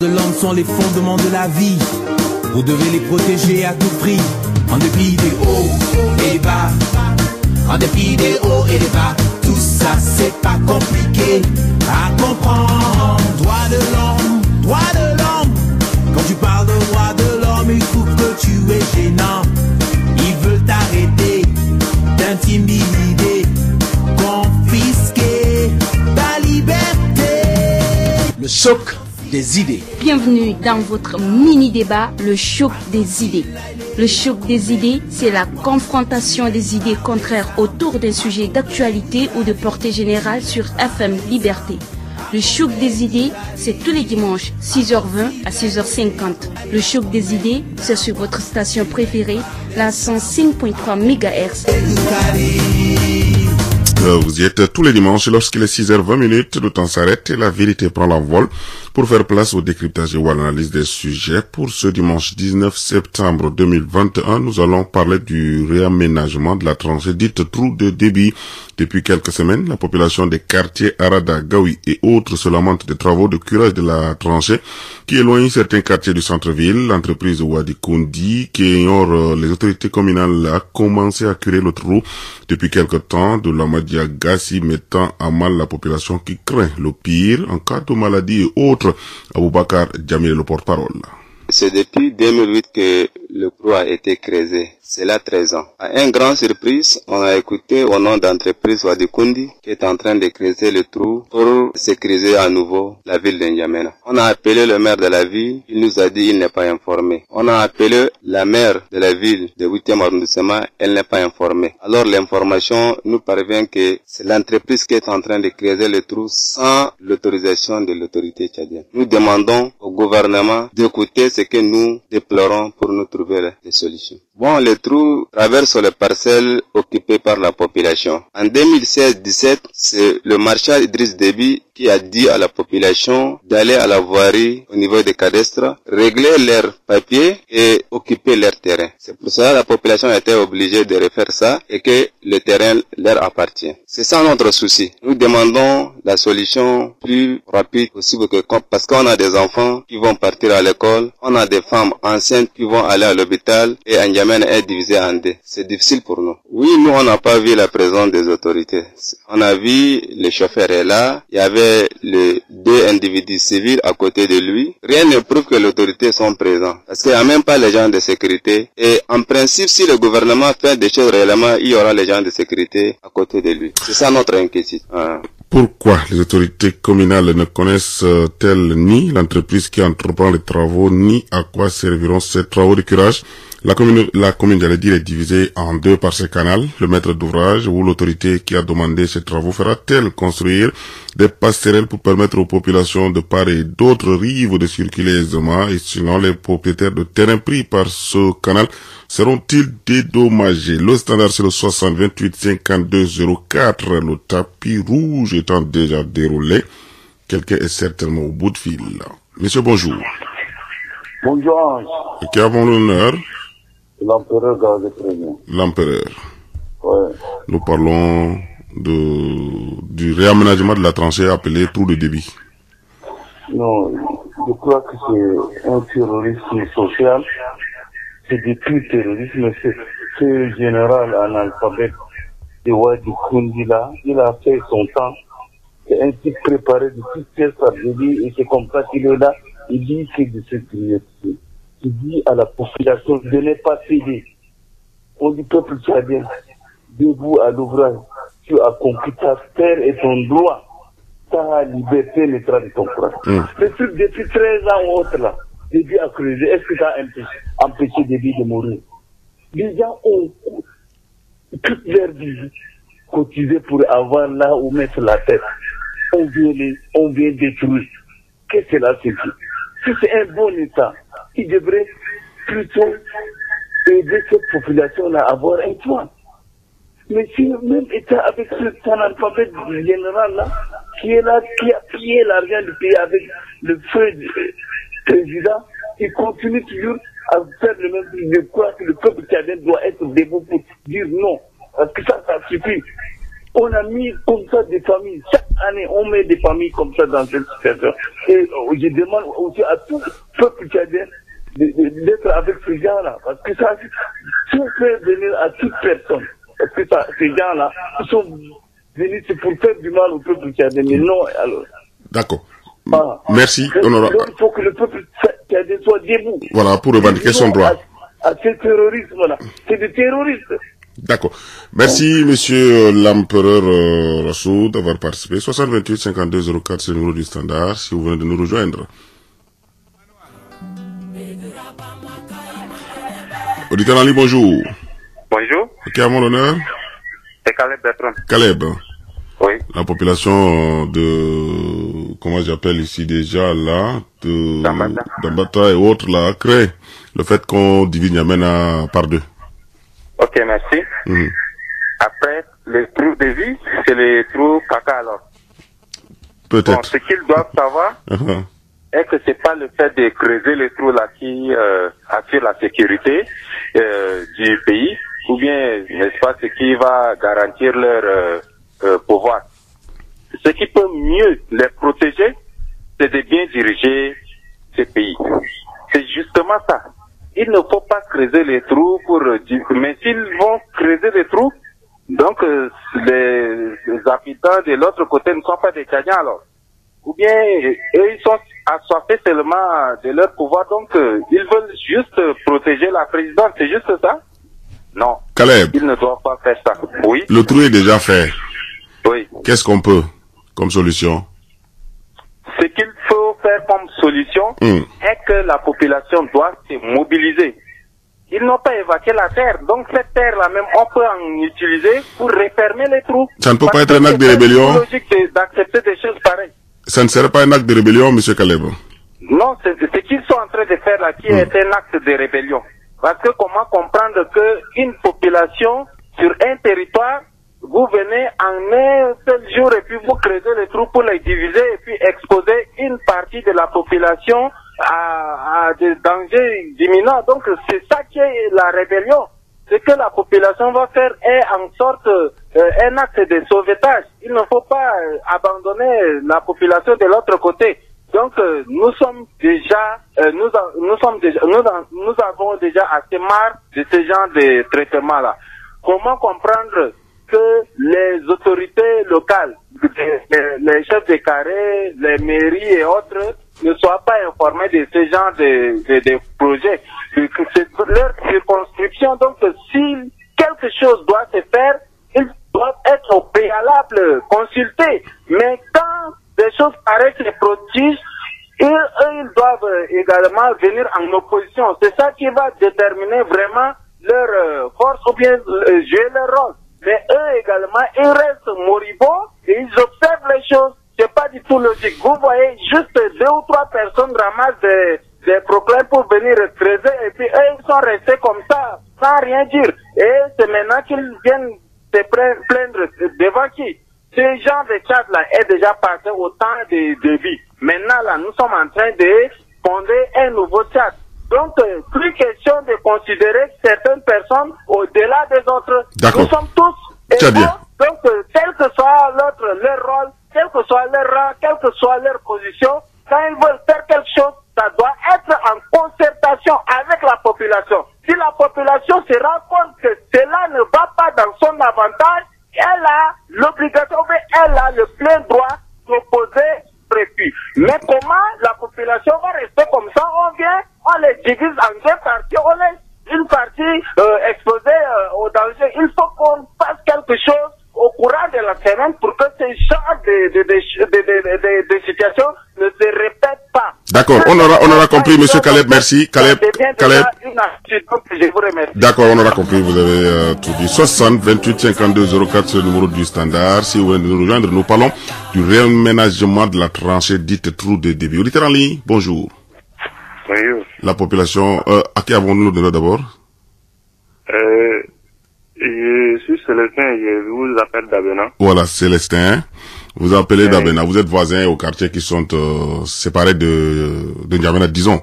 De l'homme sont les fondements de la vie. Vous devez les protéger à tout prix. En dépit des hauts et des bas. En dépit des hauts et des bas. Tout ça c'est pas compliqué à comprendre. Droit de l'homme, droit de l'homme. Quand tu parles de droit de l'homme, il faut que tu es gênant. Ils veulent t'arrêter, t'intimider, confisquer ta liberté. Le choc des idées. Bienvenue dans votre mini-débat, le choc des idées. Le choc des idées, c'est la confrontation des idées contraires autour d'un sujet d'actualité ou de portée générale sur FM Liberté. Le choc des idées, c'est tous les dimanches, 6h20 à 6h50. Le choc des idées, c'est sur votre station préférée, la 105.3 MHz. Vous y êtes tous les dimanches lorsqu'il est 6h20, le temps s'arrête et la vérité prend l'envol pour faire place au décryptage et à l'analyse des sujets. Pour ce dimanche 19 septembre 2021, nous allons parler du réaménagement de la tranchée dite trou de débit. Depuis quelques semaines, la population des quartiers Arada, Gaoui et autres se lamente des travaux de curage de la tranchée qui éloignent certains quartiers du centre-ville. L'entreprise Wadi Kundi, qui ignore les autorités communales, a commencé à curer le trou depuis quelque temps de la Madia Gassi, mettant à mal la population qui craint le pire en cas de maladie et autres. Aboubakar Djamil, le porte-parole. C'est depuis 2008 que le trou a été creusé. C'est là 13 ans. À une grande surprise, on a écouté au nom d'entreprise Wadi Kundi qui est en train de creuser le trou pour sécuriser à nouveau la ville de N'Djamena. On a appelé le maire de la ville, il nous a dit il n'est pas informé. On a appelé la maire de la ville de 8e arrondissement, elle n'est pas informée. Alors l'information nous parvient que c'est l'entreprise qui est en train de creuser le trou sans l'autorisation de l'autorité tchadienne. Nous demandons au gouvernement d'écouter ce que nous déplorons pour nous trouver des solutions. Bon, le trou traverse les parcelles occupées par la population. En 2016-17, c'est le marshal Idriss Déby qui a dit à la population d'aller à la voirie au niveau des cadastres, régler leurs papiers et occuper leur terrain. C'est pour ça que la population a été obligée de refaire ça et que le terrain leur appartient. C'est ça notre souci. Nous demandons la solution plus rapide possible parce qu'on a des enfants qui vont partir à l'école, on a des femmes enceintes qui vont aller à l'hôpital et N'Djamena est divisé en deux. C'est difficile pour nous. Oui, nous on n'a pas vu la présence des autorités. On a vu le chauffeur est là, il y avait les deux individus civils à côté de lui. Rien ne prouve que les autorités sont présentes. Parce qu'il n'y a même pas les gens de sécurité. Et en principe, si le gouvernement fait des choses réellement, il y aura les gens de sécurité à côté de lui. C'est ça notre inquiétude. Pourquoi les autorités communales ne connaissent-elles ni l'entreprise qui entreprend les travaux, ni à quoi serviront ces travaux de curage? La commune, j'allais dire, est divisée en deux par ce canal. Le maître d'ouvrage ou l'autorité qui a demandé ces travaux fera-t-elle construire des passerelles pour permettre aux populations de part et d'autres rives de circuler aisément? Et sinon, les propriétaires de terrains pris par ce canal seront-ils dédommagés? Le standard, c'est le 60 28 52 04. Le tapis rouge étant déjà déroulé, quelqu'un est certainement au bout de fil. Monsieur, bonjour. Bonjour. Et qui avons l'honneur? L'empereur Gazé Premier. L'empereur. Ouais. Nous parlons du réaménagement de la tranchée appelée trou de débit. Non, je crois que c'est un terrorisme social. C'est du pur terrorisme. C'est ce général analphabète de Wadi Kundi là. Il a fait son temps. C'est un type préparé de toutes ces tragédies et c'est comme ça qu'il est là. Il dit que de ce priorité. Il dit à la population de ne pas céder. On dit peuple tchadien, debout à l'ouvrage, tu as compris ta terre et ton droit. Ta liberté naîtra de ton courage. Le truc depuis 13 ans ou autre là, Déby a creusé. Est-ce que ça a empêché Déby de mourir? Les gens ont toute leur vie cotisé pour avoir là où mettre la tête. On vient détruire. Qu'est-ce que cela signifie? Si c'est un bon État, il devrait plutôt aider cette population-là à avoir un toit. Mais si le même État avec ce analphabète général-là, qui est là, qui a pillé l'argent du pays avec le feu du président, il continue toujours à faire le même truc. Je crois que le peuple tchadien doit être debout pour dire non. Parce que ça suffit. On a mis comme ça des familles. Chaque année, on met des familles comme ça dans cette situation. Et je demande aussi à tout le peuple tchadien d'être avec ces gens-là. Parce que ça fait venir à toute personne. Parce que ces gens-là, ils sont venus, c'est pour faire du mal au peuple tchadien. Mais non, alors. D'accord. Merci, honorable. Donc, il faut que le peuple tchadien soit debout. Voilà, pour revendiquer son droit. À ce terrorisme-là. C'est des terroristes. D'accord. Merci, monsieur l'empereur Rassou, d'avoir participé. 6028 52 04, c'est le numéro du standard, si vous venez de nous rejoindre. Auditeur en ligne, bonjour. Bonjour. Qui a mon honneur? C'est Caleb Bertrand. Caleb. Oui. La population de, comment j'appelle ici déjà, là, de d'Ambata et autres, là, a créé le fait qu'on divise N'Djamena par deux. Ok, merci. Après, les trous de vie, c'est les trous caca alors. Peut-être. Bon, ce qu'ils doivent savoir est que c'est pas le fait de creuser les trous là qui assure la sécurité du pays, ou bien, n'est-ce pas, ce qui va garantir leur pouvoir. Ce qui peut mieux les protéger, c'est de bien diriger ces pays. C'est justement ça. Il ne faut pas creuser les trous mais s'ils vont creuser les trous, donc les habitants de l'autre côté ne sont pas des Tchadiens alors. Ou bien eux ils sont assoiffés seulement de leur pouvoir, donc ils veulent juste protéger la présidente, c'est juste ça? Non. Caleb. Ils ne doivent pas faire ça. Oui. Le trou est déjà fait. Oui. Qu'est-ce qu'on peut comme solution? Ce qu'il faut faire comme solution est que la population doit se mobiliser. Ils n'ont pas évacué la terre, donc cette terre-là même, on peut en utiliser pour refermer les trous. Ça ne peut pas être un acte de rébellion? C'est logique d'accepter des choses pareilles. Ça ne serait pas un acte de rébellion, monsieur Caleb? Non, c'est ce qu'ils sont en train de faire là qui est un acte de rébellion. Parce que comment comprendre qu'une population sur un territoire, vous venez en un seul jour et puis vous creusez les trous pour les diviser et puis exposer une partie de la population à des dangers imminents. Donc c'est ça qui est la rébellion. Ce que la population va faire est en sorte un acte de sauvetage. Il ne faut pas abandonner la population de l'autre côté. Donc nous avons déjà assez marre de ce genre de traitement là. Comment comprendre que les autorités locales, les chefs de carré, les mairies et autres ne soient pas informés de ce genre de projets? C'est leur circonscription, donc si quelque chose doit se faire, ils doivent être au préalable consultés. Mais quand des choses pareilles se produisent, ils doivent également venir en opposition. C'est ça qui va déterminer vraiment leur force ou bien jouer leur rôle. Mais eux également, ils restent moribonds et ils observent les choses. C'est pas du tout logique. Vous voyez, juste 2 ou 3 personnes ramassent des problèmes pour venir creuser et puis eux, ils sont restés comme ça, sans rien dire. Et c'est maintenant qu'ils viennent se plaindre devant qui? Ce genre de Tchad-là est déjà passé au temps de vie. Maintenant, là, nous sommes en train de fonder un nouveau Tchad. Donc, plus question de considérer certaines personnes au-delà des autres. Nous sommes tous égaux. Donc, quel que soit leur rôle, quel que soit leur rang, quelle que soit leur position, quand ils veulent faire quelque chose, ça doit être en concertation avec la population. Si la population se rend compte que cela ne va pas dans son avantage, elle a l'obligation, elle a le plein droit d'opposer refus. Mais comment la population va rester comme ça? On vient, on les divise en 2 parties, on laisse une partie exposée au danger. Il faut qu'on fasse quelque chose au courant de la semaine pour que ces genre de situations ne se répètent pas. D'accord, on aura compris, monsieur Caleb, merci. Caleb. D'accord, on aura compris, vous avez tout dit. 60 28 52 04, c'est le numéro du standard. Si vous voulez nous rejoindre, nous parlons du réaménagement de la tranchée dite trou de débit. Auditeur en ligne, bonjour. Bonjour. La population, à qui avons-nous le donné d'abord? Je suis Célestin, je vous appelle d'Abena. Voilà, Célestin. Vous appelez d'Abena. Vous êtes voisins au quartier qui sont séparés de N'Djamena, disons.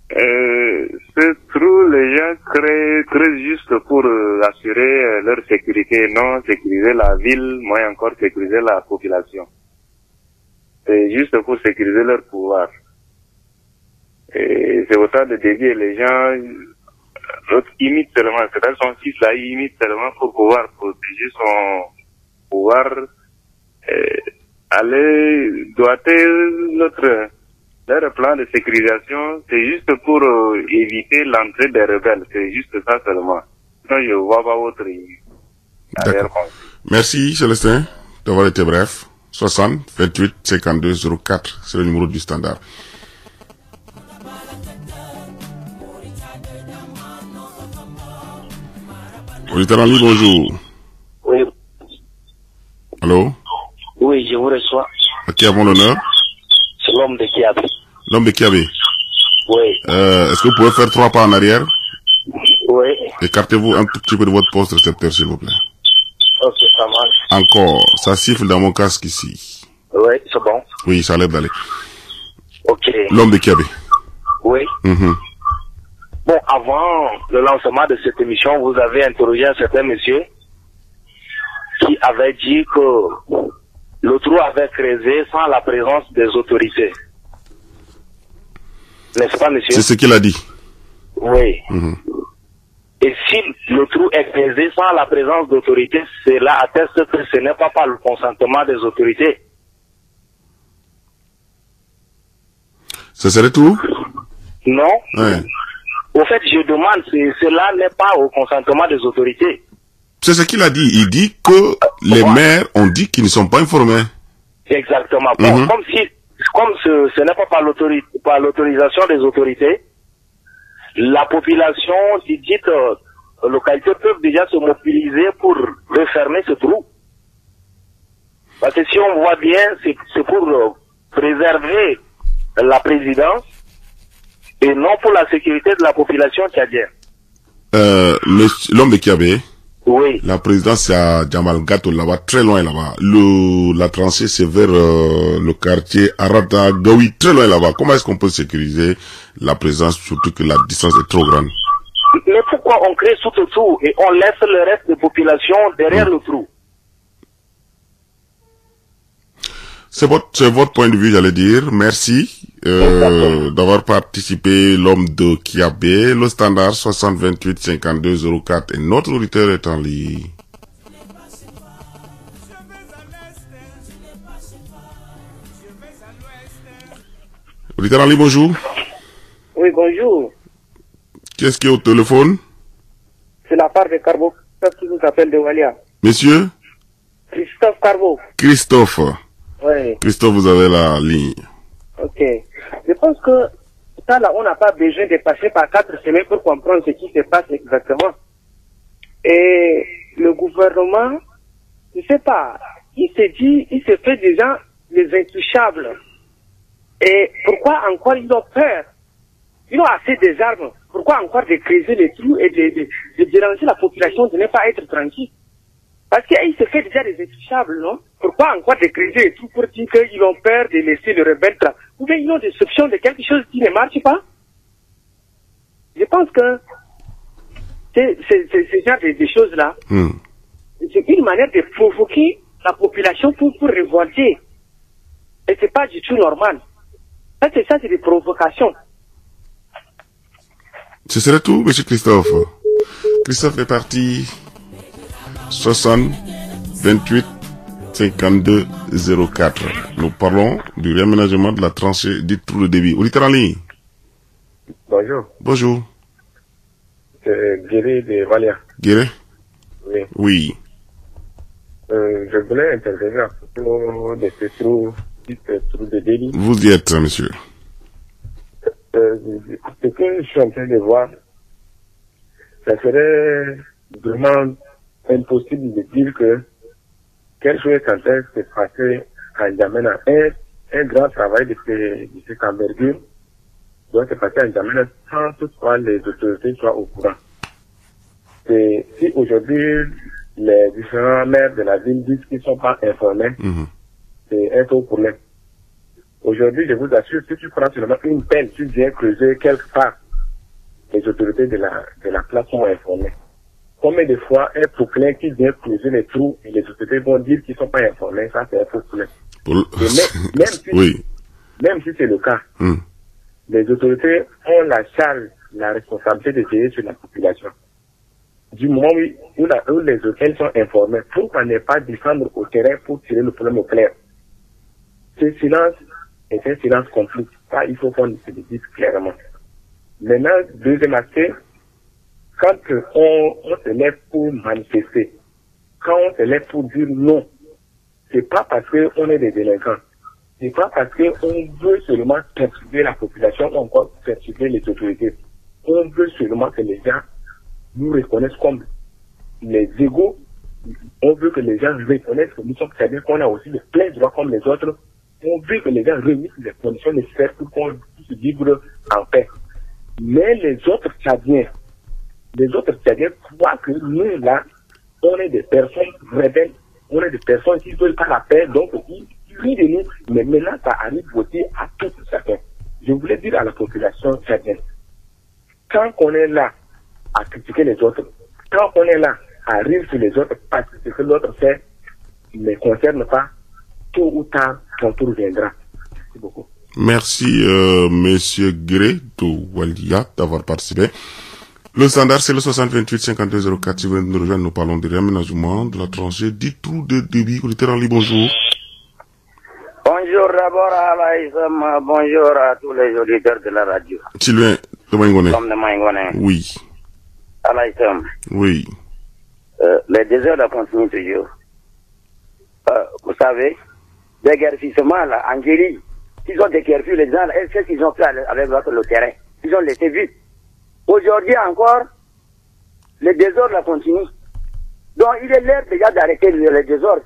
Ce trou, les gens créent juste pour assurer leur sécurité, non sécuriser la ville, moins encore sécuriser la population. C'est juste pour sécuriser leur pouvoir. Et c'est autant de dévier les gens, l'autre imite seulement, c'est-à-dire son fils là, il imite seulement pour pouvoir protéger son pouvoir, aller doiter leur plan de sécurisation, c'est juste pour éviter l'entrée des rebelles, c'est juste ça seulement. Sinon, je vois pas autre arrière-pensée. Merci Célestin d'avoir été bref. 60 28 52 04, c'est le numéro du standard. Auditeur en ligne, bonjour. Oui. Allô? Oui, je vous reçois. À qui avons l'honneur? C'est l'homme de Kiabé. L'homme de Kiabé. Oui. Est-ce que vous pouvez faire 3 pas en arrière? Oui. Écartez-vous un tout petit peu de votre poste récepteur, s'il vous plaît. Ok, ça marche. Encore, ça siffle dans mon casque ici. Oui, c'est bon. Oui, ça a l'air d'aller. Ok. L'homme de Kiabé. Oui. Bon, avant le lancement de cette émission, vous avez interrogé un certain monsieur qui avait dit que le trou avait creusé sans la présence des autorités. N'est-ce pas, monsieur? C'est ce qu'il a dit. Oui. Et si le trou est creusé sans la présence d'autorités, cela atteste que ce n'est pas par le consentement des autorités. Ce serait tout? Non. Ouais. Au fait, je demande si cela n'est pas au consentement des autorités. C'est ce qu'il a dit. Il dit que les maires ont dit qu'ils ne sont pas informés. Exactement. Bon, comme ce n'est pas par l'autorisation des autorités, la population des dites localités peuvent déjà se mobiliser pour refermer ce trou. Parce que si on voit bien, c'est pour préserver la présidence et non pour la sécurité de la population tchadienne. L'homme de Kiabé, oui. La présidence c'est à Djamalgato là-bas, très loin là-bas. La tranchée c'est vers le quartier Arata Gawi, très loin là-bas. Comment est-ce qu'on peut sécuriser la présence, surtout que la distance est trop grande? Mais pourquoi on crée tout le trou et on laisse le reste de population derrière le trou? C'est votre point de vue, j'allais dire. Merci d'avoir participé, l'homme de Kiabé. Le standard 60 28 52 04. Et notre auditeur est en ligne. Auditeur en ligne, bonjour. Oui, bonjour. Qu'est-ce qui est au téléphone? C'est la part de Carbo qui nous appelle de Walia. Monsieur? Christophe Carbo. Christophe. Oui. Christophe, vous avez la ligne. Ok. Je pense que ça là, on n'a pas besoin de passer par 4 semaines pour comprendre ce qui se passe exactement. Et le gouvernement, je sais pas, il se fait déjà les intouchables. Et pourquoi encore ils ont peur? Ils ont assez des armes. Pourquoi encore de creuser les trous et de déranger la population de ne pas être tranquille? Parce qu'il se fait déjà des intouchables, non? Pourquoi encore de creuser les trous pour dire qu'ils ont peur de laisser le rebelle là? Ou bien ils ont des soupçons de quelque chose qui ne marche pas? Je pense que ce genre de choses-là, c'est une manière de provoquer la population pour révolter. Et c'est pas du tout normal. Ça, c'est des provocations. Ce serait tout, monsieur Christophe. Christophe est parti. 60 28 52 04. Nous parlons du réaménagement de la tranchée du trou de débit. Auditeur en ligne. Bonjour. Bonjour. C'est Guéré de Valia. Guéré? Oui. Oui. Je voulais intervenir à propos de ce trou de débit. Vous y êtes, monsieur. Ce que je suis en train de voir, ça serait vraiment impossible de dire que quelque chose est en train de se passer à N'Djamena. Un grand travail de cette envergure doit se passer à N'Djamena sans toutefois les autorités soient au courant. Et si aujourd'hui les différents maires de la ville disent qu'ils ne sont pas informés, c'est un faux problème. Aujourd'hui, je vous assure, si tu prends seulement une pelle, tu viens creuser quelque part, les autorités de la place sont informées. Combien de fois un proclaim qui vient creuser les trous et les autorités vont dire qu'ils ne sont pas informés, ça c'est un proclaim. Même si c'est le cas, les autorités ont la charge, la responsabilité de veiller sur la population. Du moment où les autorités sont informées, pourquoi ne pas descendre au terrain pour tirer le problème au clair? Ce silence est un silence complice. Ça, il faut qu'on se le dise clairement. Maintenant, deuxième aspect, quand on se lève pour manifester, quand on se lève pour dire non, c'est pas parce qu'on est des délinquants, c'est pas parce qu'on veut seulement perturber la population ou encore perturber les autorités. On veut seulement que les gens nous reconnaissent comme les égaux. On veut que les gens reconnaissent que nous sommes, c'est-à-dire qu'on a aussi les pleins droits comme les autres. On veut que les gens réunissent les conditions nécessaires pour qu'on puisse vivre en paix. Mais les autres Tchadiens croient que nous, là, on est des personnes rebelles, on est des personnes qui ne veulent pas la paix, donc ils rient de nous. Mais maintenant, ça arrive aussi à tous chacun. Je voulais dire à la population tchadienne, quand on est là à critiquer les autres, quand on est là à rire sur les autres, parce que ce que l'autre fait ne concerne pas, tôt ou tard, ton tour viendra. Merci beaucoup. Merci, Monsieur Gré de Walia, d'avoir participé. Le standard, c'est le 6028-5204. Si vous venez de nous rejoindre, nous parlons de réaménagement de la tranchée du trou de débit. Bonjour. Bonjour d'abord à Alaïsam, bonjour à tous les auditeurs de la radio. Sylvain de Maïngone. Comme de Maïngone. Oui. Alaïsam. Oui. Les désordres continuent toujours. Vous savez, des guerfissements là, en guérille, ils ont déguerfi les gens, et qu'est-ce qu'ils ont fait avec le terrain? Ils ont laissé vite. Aujourd'hui encore, les désordres là continuent. Donc il est l'heure déjà d'arrêter les désordres.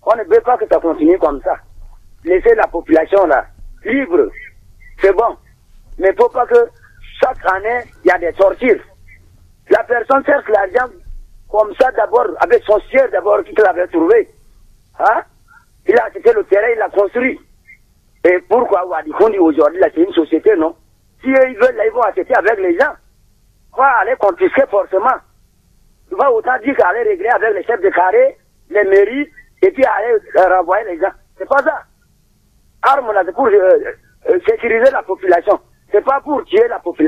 On ne veut pas que ça continue comme ça. Laisser la population là libre, c'est bon. Mais il ne faut pas que chaque année, il y a des sorties. La personne cherche l'argent comme ça d'abord, avec son siège d'abord qu'il avait trouvé. Hein? Il a acheté le terrain, il l'a construit. Et pourquoi Wadikondi aujourd'hui, là, c'est une société, non? Si eux, ils veulent, là, ils vont acheter avec les gens. On va aller confisquer forcément. Il va autant dire qu'aller régler avec les chefs de carré, les mairies, et puis aller renvoyer les gens. C'est pas ça. Arme, là, c'est pour sécuriser la population. C'est pas pour tuer la population.